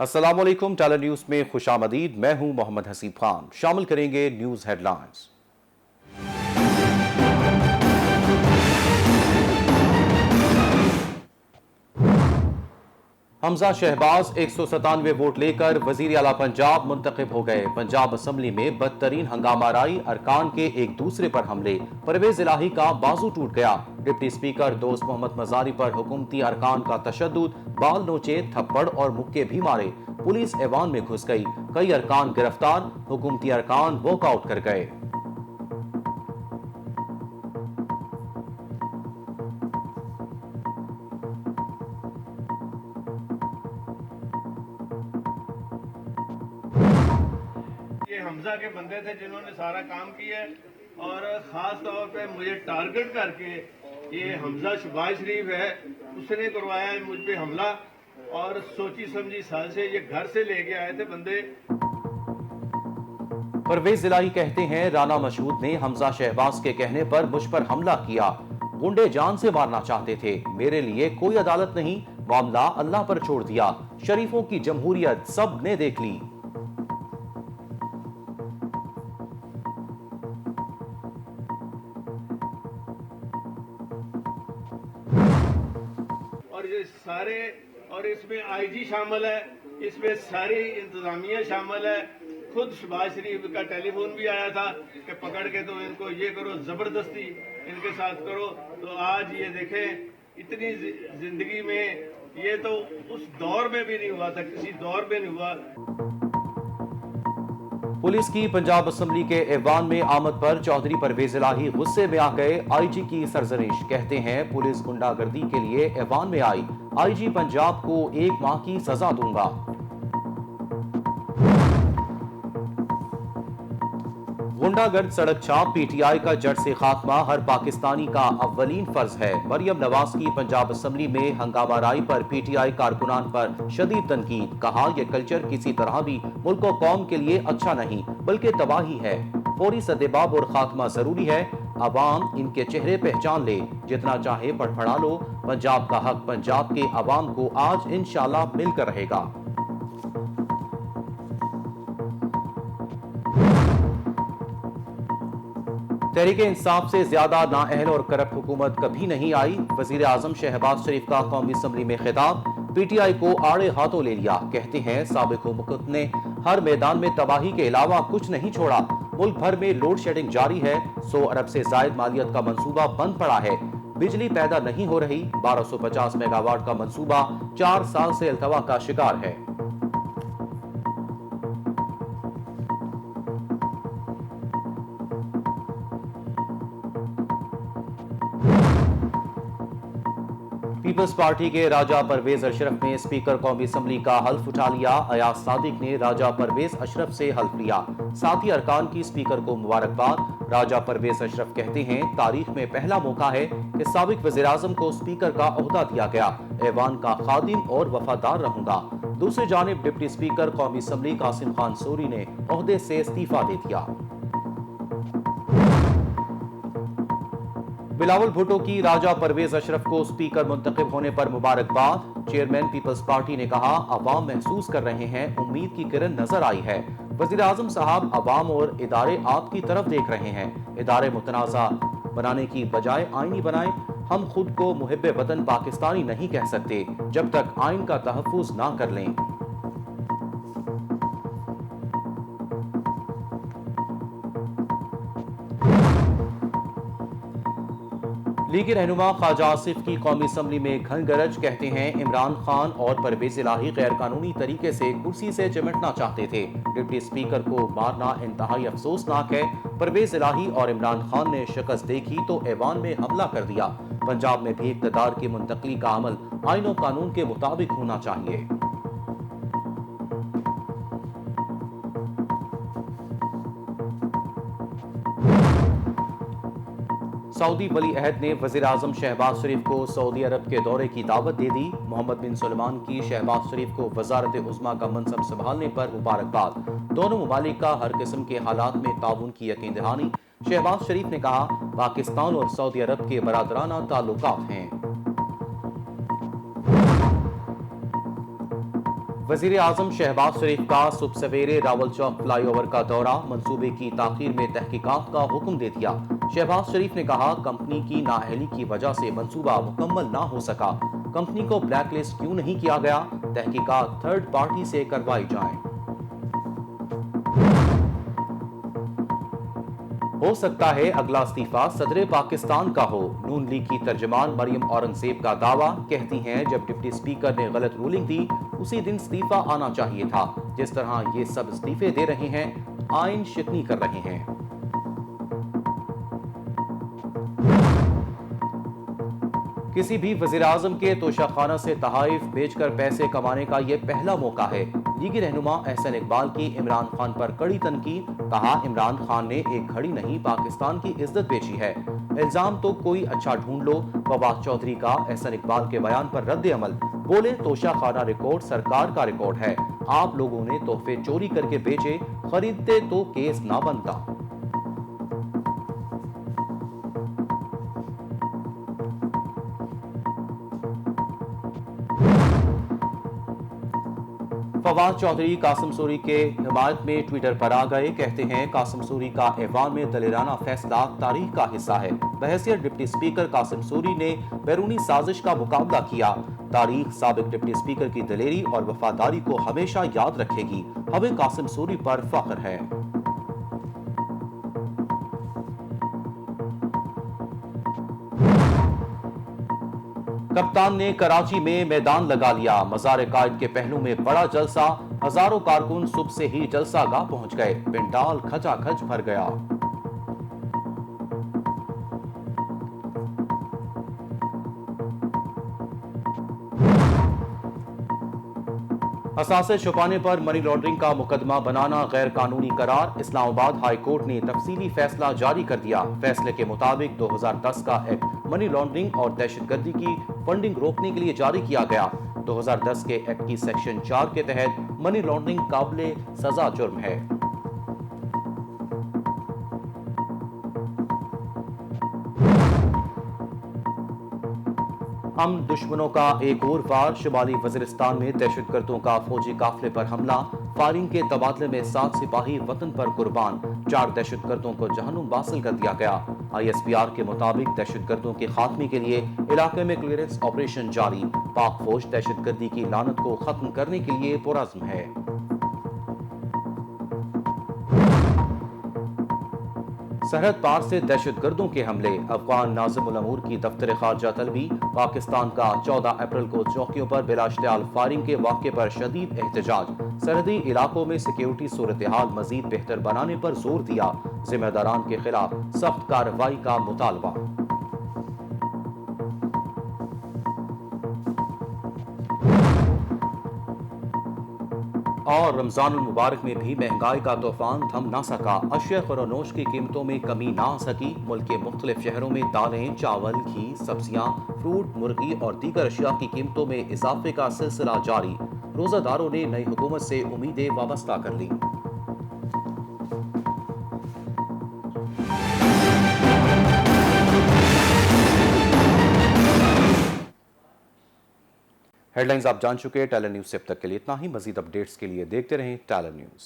अस्सलाम वालेकुम। टाला न्यूज़ में खुशामदीद। मैं हूं मोहम्मद हसीब खान। शामिल करेंगे news headlines. Hamza Shahbaz 197 vote लेकर वजीर आला पंजाब मुंतखब हो गए। पंजाब असम्बली में बदतरीन हंगामाराई, अरकान के एक दूसरे पर हमले, परवेज इलाही का बाजू टूट गया। डिप्टी स्पीकर दोस्त मोहम्मद मजारी पर हुकूमती अरकान का तशद्दुद, बाल नोचे, थप्पड़ और मुक्के भी मारे। पुलिस ऐवान में घुस गई, कई अरकान गिरफ्तार, हुकूमती अरकान वॉकआउट कर गए। ये हमजा के बंदे थे जिन्होंने सारा काम किया और ख़ास तौर पे मुझे टारगेट करके ये हमजा शहबाज शरीफ है, उसने करवाया है मुझ पे हमला और सोची समझी साल से ये घर से लेके आए थे बंदे। परवेज इलाही कहते हैं, राना मशहूद ने हमजा शहबाज के कहने पर मुझ पर हमला किया। गुंडे जान से मारना चाहते थे। मेरे लिए कोई अदालत नहीं, मामला अल्लाह पर छोड़ दिया। शरीफों की जमहूरियत सब ने देख ली। और ये सारे और इसमें आईजी शामिल है, इसमें सारी इंतजामिया शामिल है। खुद शहबाज शरीफ का टेलीफोन भी आया था कि पकड़ के तो इनको ये करो, जबरदस्ती इनके साथ करो। तो आज ये देखें, इतनी जिंदगी में ये तो उस दौर में भी नहीं हुआ था, किसी दौर में नहीं हुआ। पुलिस की पंजाब असम्बली के ऐवान में आमद पर चौधरी परवेज इलाही गुस्से में आ गए। आईजी की सरजनिश, कहते हैं पुलिस गुंडागर्दी के लिए ऐवान में आई। आईजी पंजाब को 1 माह की सजा दूंगा। गुंडागर्द सड़क छाप, पीटीआई का जड़ से खात्मा हर पाकिस्तानी का अव्वलीन फर्ज है। मरियम नवाज की पंजाब असम्बली में हंगामाराई पर पीटीआई कारकुनान पर शदीद तनकीद, कहा यह कल्चर किसी तरह भी मुल्क और कौम के लिए अच्छा नहीं बल्कि तबाही है। फौरी सदेबाब और खात्मा जरूरी है। अवाम इनके चेहरे पहचान ले, जितना चाहे फड़फड़ा लो। पंजाब का हक पंजाब के अवाम को आज इंशाल्लाह मिलकर रहेगा। तहरीक इंसाफ से ज्यादा नाअहल और करप्ट हुकूमत कभी नहीं आई। वजीर आजम शहबाज शरीफ का कौमी असम्बली में खिताब, पीटीआई को आड़े हाथों ले लिया। कहते हैं साबिक हुकूमत ने हर मैदान में तबाही के अलावा कुछ नहीं छोड़ा। मुल्क भर में लोड शेडिंग जारी है। 100 अरब से जायद मालियत का मंसूबा बंद पड़ा है। बिजली पैदा नहीं हो रही। 1250 मेगावाट का मंसूबा 4 साल से अल्तवा का शिकार है। पीपल्स पार्टी के राजा परवेज अशरफ ने स्पीकर कौमी असम्बली का हल्फ उठा लिया। अयाज सादिक ने राजा परवेज अशरफ से हल्फ लिया। साथी अरकान की स्पीकर को मुबारकबाद। राजा परवेज अशरफ कहते हैं, तारीख में पहला मौका है कि साबिक वज़ीर आज़म को स्पीकर का ओहदा दिया गया। ऐवान का खादिम और वफादार रहूंगा। दूसरी जानिब डिप्टी स्पीकर कौमी असम्बली कासिम खान सूरी ने ओहदे से इस्तीफा दे दिया। बिलावल भुट्टो की राजा परवेज अशरफ को स्पीकर मुंतखब होने पर मुबारकबाद। चेयरमैन पीपल्स पार्टी ने कहा, अवाम महसूस कर रहे हैं, उम्मीद की किरण नजर आई है। वजीर आजम साहब, अवाम और इदारे आपकी तरफ देख रहे हैं। इदारे मुतनाज़ा बनाने की बजाय आईनी बनाएं। हम खुद को मुहिब्बे वतन पाकिस्तानी नहीं कह सकते जब तक आइन का तहफ्फुज ना कर लें। लीगी रहनुमा ख्वाजा आसिफ की कौमी असम्बली में घन गरज, कहते हैं इमरान खान और परवेज इलाही गैर कानूनी तरीके से कुर्सी से चिमटना चाहते थे। डिप्टी स्पीकर को मारना इंतहाई अफसोसनाक है। परवेज इलाही और इमरान खान ने शिकस्त देखी तो ऐवान में हमला कर दिया। पंजाब में भी इक़्तिदार की मुंतकली का अमल आइन और कानून के मुताबिक होना चाहिए। सऊदी वली अहद ने वज़ीर आज़म शहबाज शरीफ को सऊदी अरब के दौरे की दावत दे दी। मोहम्मद बिन सलमान की शहबाज शरीफ को वज़ारत उज़्मा का मनसब संभालने पर मुबारकबाद। दोनों ममालिक का हर किस्म के हालात में ताउन की यकीन दहानी। शहबाज शरीफ ने कहा, पाकिस्तान और सऊदी अरब के बरादराना ताल्लुकात हैं। वजीर आजम शहबाज शरीफ का सुबह सवेरे रावल चौक फ्लाईओवर का दौरा, मंसूबे की ताखीर में तहकीकात का हुक्म दे दिया। शहबाज शरीफ ने कहा, कंपनी की नाअहली की वजह से मंसूबा मुकम्मल ना हो सका। कंपनी को ब्लैकलिस्ट क्यों नहीं किया गया, तहकीकात थर्ड पार्टी से करवाई जाए। हो सकता है अगला इस्तीफा सदर पाकिस्तान का हो, नून लीग की तर्जमान मरियम औरंगजेब का दावा। कहती हैं, जब डिप्टी स्पीकर ने गलत रूलिंग दी उसी दिन इस्तीफा आना चाहिए था। जिस तरह ये सब इस्तीफे दे रहे हैं, आइन शिकनी कर रहे हैं। किसी भी वजीर आजम के तोशाखाना से तहाइफ बेचकर पैसे कमाने का यह पहला मौका है। लीगी रहनुमा एहसन इकबाल की इमरान खान पर कड़ी तनकीद। कहा, इमरान खान ने एक घड़ी नहीं पाकिस्तान की इज्जत बेची है। इल्जाम तो कोई अच्छा ढूंढ लो। फवाद चौधरी का एहसन इकबाल के बयान पर रद्द अमल। बोले, तोशाखाना रिकॉर्ड सरकार का रिकॉर्ड है। आप लोगों ने तोहफे चोरी करके बेचे, खरीदते तो केस ना बनता। फवाद चौधरी कासिम सूरी के हिमायत में ट्विटर पर आ गए। कहते हैं, कासिम सूरी का ऐवान में दलेराना फैसला तारीख का हिस्सा है। बहैसियत डिप्टी स्पीकर कासिम सूरी ने बैरूनी साजिश का मुकाबला किया। तारीख साबिक डिप्टी स्पीकर की दलेरी और वफादारी को हमेशा याद रखेगी। हमें कासिम सूरी पर फख्र है। कप्तान ने कराची में मैदान लगा लिया। मज़ार कायद के पहलू में बड़ा जलसा। हजारों कारकुन सुबह से ही जलसागाह पहुंच गए। पिंडाल खचाखच भर गया। असासे छुपाने पर मनी लॉन्ड्रिंग का मुकदमा बनाना गैर कानूनी करार। इस्लामाबाद हाई कोर्ट ने तफसीली फैसला जारी कर दिया। फैसले के मुताबिक 2010 का एक्ट मनी लॉन्ड्रिंग और दहशतगर्दी की फंडिंग रोकने के लिए जारी किया गया। 2010 के एक्ट की सेक्शन 4 के तहत मनी लॉन्ड्रिंग काबिले सजा जुर्म है। हम दुश्मनों का एक और वार। शुमाली वजीरिस्तान में दहशतगर्दों का फौजी काफिले पर हमला। फायरिंग के तबादले में 7 सिपाही वतन पर कुर्बान। 4 दहशतगर्दों को जहन्नुम वासिल कर दिया गया। ISPR के मुताबिक दहशतगर्दों के खात्मे के लिए इलाके में क्लियरेंस ऑपरेशन जारी। पाक फौज दहशतगर्दी की लानत को खत्म करने के लिए पुरज़्म है। सरहद पार से दहशतगर्दों के हमले। अफगान नाज़िम उल अमूर की दफ्तर खारजा तलबी। पाकिस्तान का 14 अप्रैल को चौकियों पर बिलाश्तियाल फायरिंग के वाक़े पर शदीद एहतजाज। सरहदी इलाकों में सिक्योरिटी सूरत हाल मजीद बेहतर बनाने पर जोर दिया। जिम्मेदारान के खिलाफ सख्त कार्रवाई का मुतालबा। और रमजानुल मुबारक में भी महंगाई का तूफान थम ना सका। अशिया खुरानोश की कीमतों में कमी ना आ सकी। मुल्क के मुख्तलिफ शहरों में दालें, चावल, घी, सब्जियां, फ्रूट, मुर्गी और दीगर अशिया की कीमतों में इजाफे का सिलसिला जारी। रोजादारों ने नई हुकूमत से उम्मीदें वाबस्ता कर ली। हेडलाइंस आप जान चुके हैं। टैलेंट न्यूज से अब तक के लिए इतना ही। मजीद अपडेट्स के लिए देखते रहें टैलेंट न्यूज।